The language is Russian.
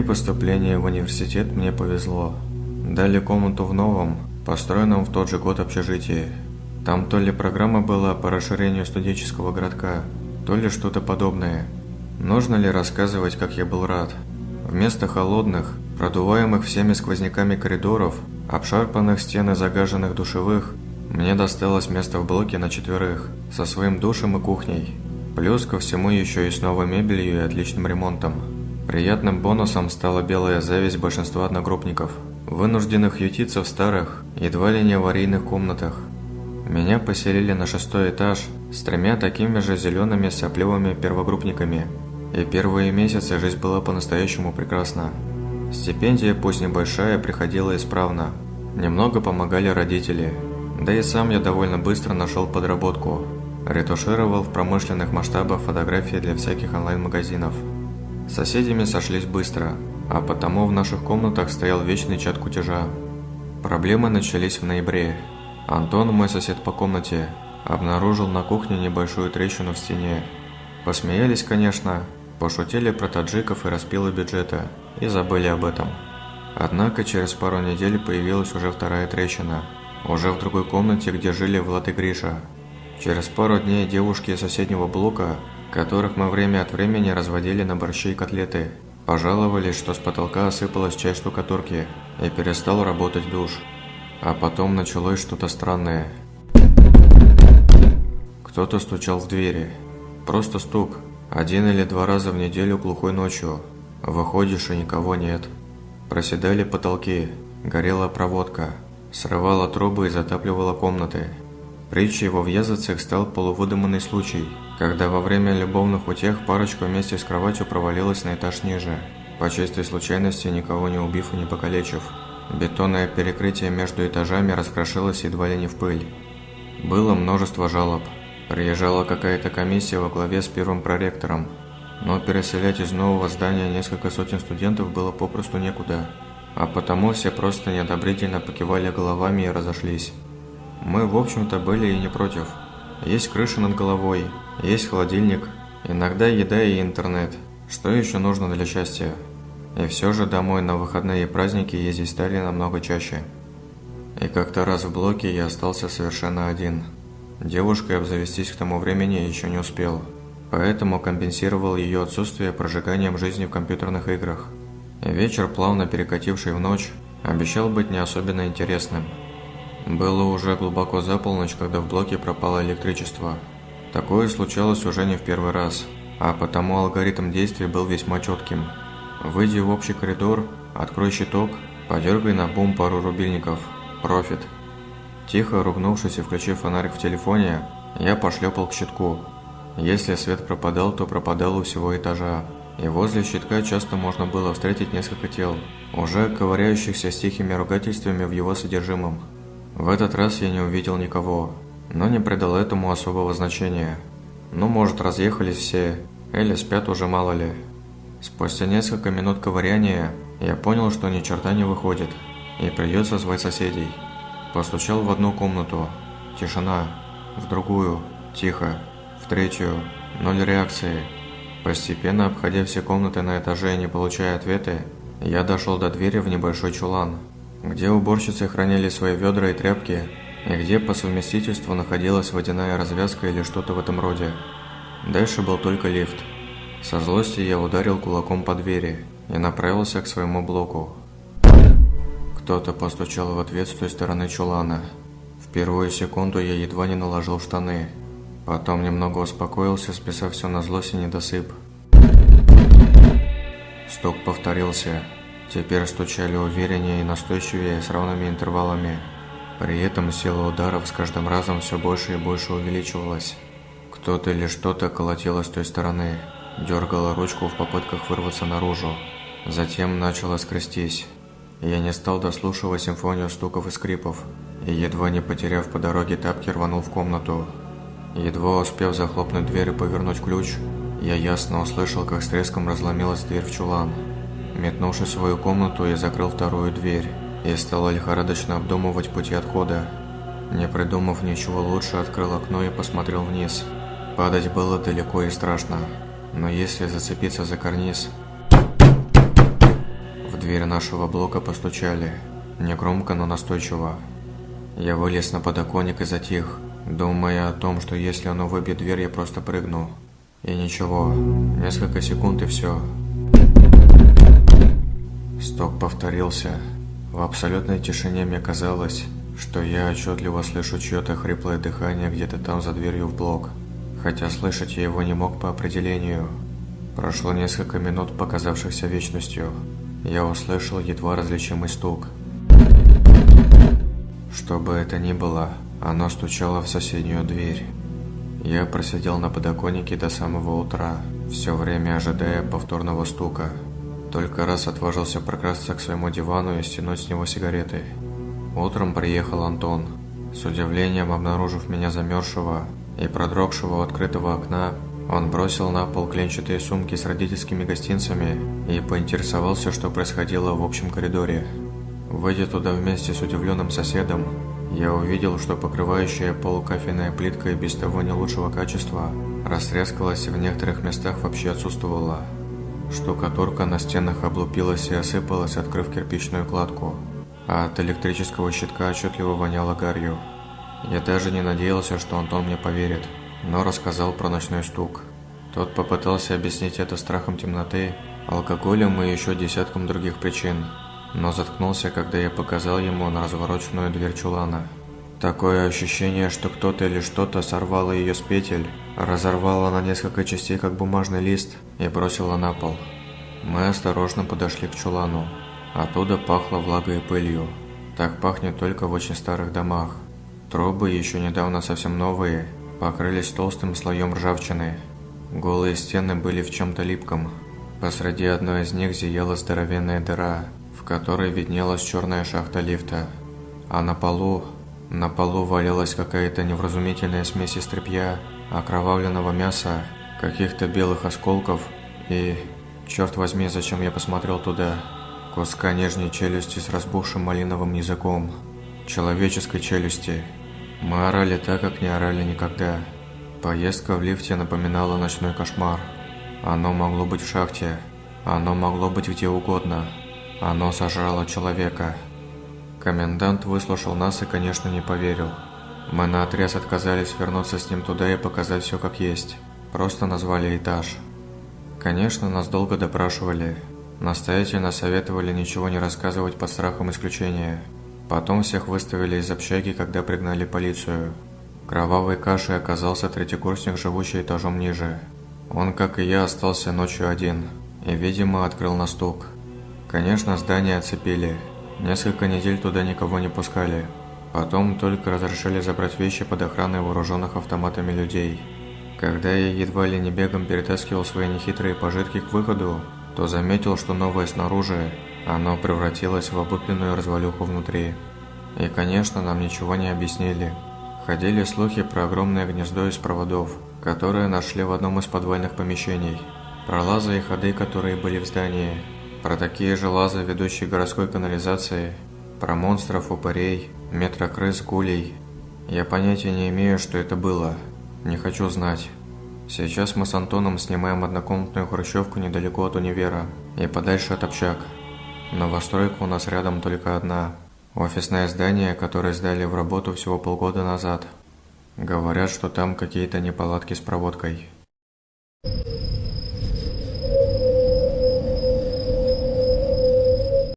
При поступлении в университет мне повезло. Дали комнату в новом, построенном в тот же год общежитии. Там то ли программа была по расширению студенческого городка, то ли что-то подобное. Нужно ли рассказывать, как я был рад? Вместо холодных, продуваемых всеми сквозняками коридоров, обшарпанных стен и загаженных душевых, мне досталось место в блоке на 4, со своим душем и кухней. Плюс ко всему еще и с новой мебелью и отличным ремонтом. Приятным бонусом стала белая зависть большинства одногруппников, вынужденных ютиться в старых, едва ли не аварийных комнатах. Меня поселили на 6-й этаж с 3 такими же зелеными сопливыми первогруппниками, и первые месяцы жизнь была по-настоящему прекрасна. Стипендия, пусть небольшая, приходила исправно. Немного помогали родители, да и сам я довольно быстро нашел подработку. Ретушировал в промышленных масштабах фотографии для всяких онлайн-магазинов. С соседями сошлись быстро, а потому в наших комнатах стоял вечный чат кутежа. Проблемы начались в ноябре. Антон, мой сосед по комнате, обнаружил на кухне небольшую трещину в стене. Посмеялись, конечно, пошутили про таджиков и распилы бюджета, и забыли об этом. Однако через пару недель появилась уже вторая трещина, уже в другой комнате, где жили Влад и Гриша. Через пару дней девушки из соседнего блока, которых мы время от времени разводили на борщи и котлеты, пожаловались, что с потолка осыпалась часть штукатурки и перестал работать душ. А потом началось что-то странное. Кто-то стучал в двери. Просто стук. 1 или 2 раза в неделю глухой ночью. Выходишь, и никого нет. Проседали потолки, горела проводка, срывала трубы и затапливала комнаты. Притчей во Вьязовцах стал полувыдуманный случай, когда во время любовных утех парочка вместе с кроватью провалилась на этаж ниже, по чистой случайности никого не убив и не покалечив. Бетонное перекрытие между этажами раскрошилось едва ли не в пыль. Было множество жалоб. Приезжала какая-то комиссия во главе с первым проректором, но переселять из нового здания несколько сотен студентов было попросту некуда, а потому все просто неодобрительно покивали головами и разошлись. Мы, в общем-то, были и не против. Есть крыша над головой, есть холодильник, иногда еда и интернет. Что еще нужно для счастья? И все же домой на выходные и праздники ездить стали намного чаще. И как-то раз в блоке я остался совершенно один. Девушкой обзавестись к тому времени еще не успел, поэтому компенсировал ее отсутствие прожиганием жизни в компьютерных играх. И вечер, плавно перекативший в ночь, обещал быть не особенно интересным. Было уже глубоко за полночь, когда в блоке пропало электричество. Такое случалось уже не в первый раз, а потому алгоритм действий был весьма четким. Выйди в общий коридор, открой щиток, подергай на бум пару рубильников. Профит. Тихо ругнувшись и включив фонарик в телефоне, я пошлепал к щитку. Если свет пропадал, то пропадал у всего этажа, и возле щитка часто можно было встретить несколько тел, уже ковыряющихся с тихими ругательствами в его содержимом. В этот раз я не увидел никого, но не придал этому особого значения. Ну, может, разъехались все, или спят уже, мало ли. Спустя несколько минут ковыряния я понял, что ни черта не выходит, и придется звать соседей. Постучал в одну комнату. Тишина. В другую. Тихо. В третью. 0 реакции. Постепенно, обходя все комнаты на этаже и не получая ответы, я дошел до двери в небольшой чулан, где уборщицы хранили свои ведра и тряпки, и где по совместительству находилась водяная развязка или что-то в этом роде. Дальше был только лифт. Со злости я ударил кулаком по двери и направился к своему блоку. Кто-то постучал в ответ с той стороны чулана. В первую секунду я едва не наложил штаны. Потом немного успокоился, списав все на злость и недосып. Стук повторился. Теперь стучали увереннее и настойчивее, с равными интервалами. При этом сила ударов с каждым разом все больше и больше увеличивалась. Кто-то или что-то колотило с той стороны, дергало ручку в попытках вырваться наружу. Затем начало скрестись. Я не стал дослушивать симфонию стуков и скрипов, и, едва не потеряв по дороге тапки, рванул в комнату. Едва успев захлопнуть дверь и повернуть ключ, я ясно услышал, как с треском разломилась дверь в чулан. Метнувшись в свою комнату, я закрыл вторую дверь и стал лихорадочно обдумывать пути отхода. Не придумав ничего лучше, открыл окно и посмотрел вниз. Падать было далеко и страшно, но если зацепиться за карниз... дверь нашего блока постучали. Негромко, но настойчиво. Я вылез на подоконник и затих, думая о том, что если оно выбьет дверь, я просто прыгну. И ничего, несколько секунд и все. Стук повторился. В абсолютной тишине мне казалось, что я отчетливо слышу чье-то хриплое дыхание где-то там за дверью в блок, хотя слышать я его не мог по определению. Прошло несколько минут, показавшихся вечностью. Я услышал едва различимый стук. Что бы это ни было, оно стучало в соседнюю дверь. Я просидел на подоконнике до самого утра, все время ожидая повторного стука. Только раз отважился прокрасться к своему дивану и стянуть с него сигареты. Утром приехал Антон. С удивлением обнаружив меня замерзшего и продрогшего у открытого окна, он бросил на пол клетчатые сумки с родительскими гостинцами и поинтересовался, что происходило в общем коридоре. Выйдя туда вместе с удивленным соседом, я увидел, что покрывающая пол кафельная плитка и без того не лучшего качества растрескалась и в некоторых местах вообще отсутствовала. Штукатурка на стенах облупилась и осыпалась, открыв кирпичную кладку, а от электрического щитка отчетливо воняло гарью. Я даже не надеялся, что Антон мне поверит, но рассказал про ночной стук. Тот попытался объяснить это страхом темноты, алкоголем и еще десятком других причин, но заткнулся, когда я показал ему на развороченную дверь чулана. Такое ощущение, что кто-то или что-то сорвало ее с петель, разорвало на несколько частей, как бумажный лист, и бросило на пол. Мы осторожно подошли к чулану. Оттуда пахло влагой и пылью. Так пахнет только в очень старых домах. Трубы, еще недавно совсем новые, покрылись толстым слоем ржавчины. Голые стены были в чем-то липком. Посреди одной из них зияла здоровенная дыра, в которой виднелась черная шахта лифта. А на полу валялась какая-то невразумительная смесь из тряпья, окровавленного мяса, каких-то белых осколков и, черт возьми, зачем я посмотрел туда, куска нижней челюсти с разбухшим малиновым языком. Человеческой челюсти. Мы орали так, как не орали никогда. Поездка в лифте напоминала ночной кошмар. Оно могло быть в шахте, оно могло быть где угодно. Оно сожрало человека. Комендант выслушал нас и, конечно, не поверил. Мы наотрез отказались вернуться с ним туда и показать все как есть. Просто назвали этаж. Конечно, нас долго допрашивали. Настоятельно советовали ничего не рассказывать под страхом исключения. Потом всех выставили из общаги, когда пригнали полицию. Кровавой кашей оказался третьекурсник, живущий этажом ниже. Он, как и я, остался ночью один и, видимо, открыл на стук. Конечно, здание оцепили. Несколько недель туда никого не пускали. Потом только разрешили забрать вещи под охраной вооруженных автоматами людей. Когда я едва ли не бегом перетаскивал свои нехитрые пожитки к выходу, то заметил, что новое снаружи, оно превратилось в облупленную развалюху внутри. И, конечно, нам ничего не объяснили. Ходили слухи про огромное гнездо из проводов, которое нашли в одном из подвальных помещений, про лазы и ходы, которые были в здании, про такие же лазы, ведущие к городской канализации, про монстров, упырей, метрокрыс, гулей. Я понятия не имею, что это было. Не хочу знать. Сейчас мы с Антоном снимаем однокомнатную хрущевку недалеко от универа и подальше от общак. Новостройка у нас рядом только одна. Офисное здание, которое сдали в работу всего полгода назад. Говорят, что там какие-то неполадки с проводкой.